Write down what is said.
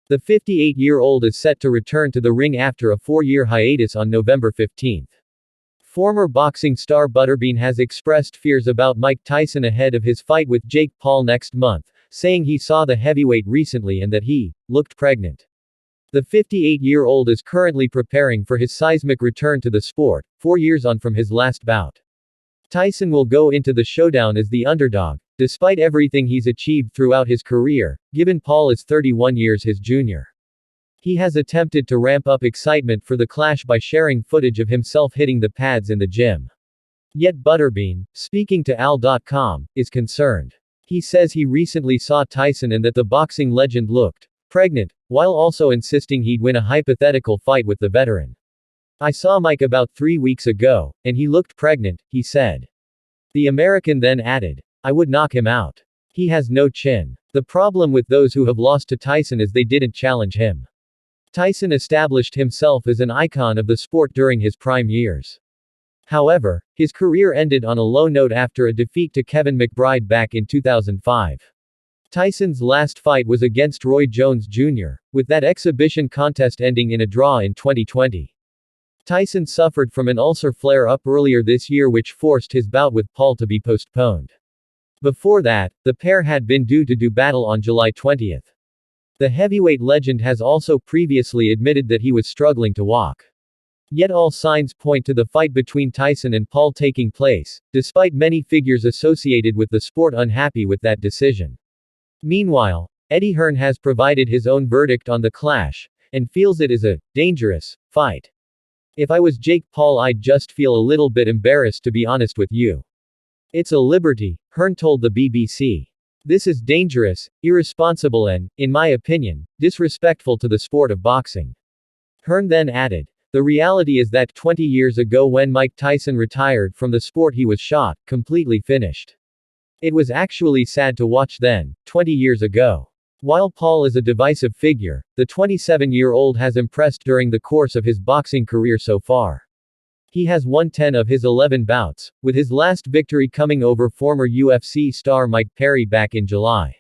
The 58-year-old is set to return to the ring after a 4-year hiatus on November 15. Former boxing star Butterbean has expressed fears about Mike Tyson ahead of his fight with Jake Paul next month, saying he saw the heavyweight recently and that he looked pregnant. The 58-year-old is currently preparing for his seismic return to the sport, 4 years on from his last bout. Tyson will go into the showdown as the underdog, despite everything he's achieved throughout his career, given Paul is 31 years his junior. He has attempted to ramp up excitement for the clash by sharing footage of himself hitting the pads in the gym. Yet Butterbean, speaking to Al.com, is concerned. He says he recently saw Tyson and that the boxing legend looked pregnant, while also insisting he'd win a hypothetical fight with the veteran. "I saw Mike about 3 weeks ago, and he looked pregnant," he said. The American then added, "I would knock him out. He has no chin. The problem with those who have lost to Tyson is they didn't challenge him." Tyson established himself as an icon of the sport during his prime years. However, his career ended on a low note after a defeat to Kevin McBride back in 2005. Tyson's last fight was against Roy Jones Jr., with that exhibition contest ending in a draw in 2020. Tyson suffered from an ulcer flare-up earlier this year which forced his bout with Paul to be postponed. Before that, the pair had been due to do battle on July 20. The heavyweight legend has also previously admitted that he was struggling to walk. Yet all signs point to the fight between Tyson and Paul taking place, despite many figures associated with the sport unhappy with that decision. Meanwhile, Eddie Hearn has provided his own verdict on the clash, and feels it is a dangerous fight. "If I was Jake Paul I'd just feel a little bit embarrassed to be honest with you. It's a liberty," Hearn told the BBC. "This is dangerous, irresponsible and, in my opinion, disrespectful to the sport of boxing." Hearn then added, "The reality is that 20 years ago when Mike Tyson retired from the sport he was shot, completely finished. It was actually sad to watch then, 20 years ago. While Paul is a divisive figure, the 27-year-old has impressed during the course of his boxing career so far. He has won 10 of his 11 bouts, with his last victory coming over former UFC star Mike Perry back in July.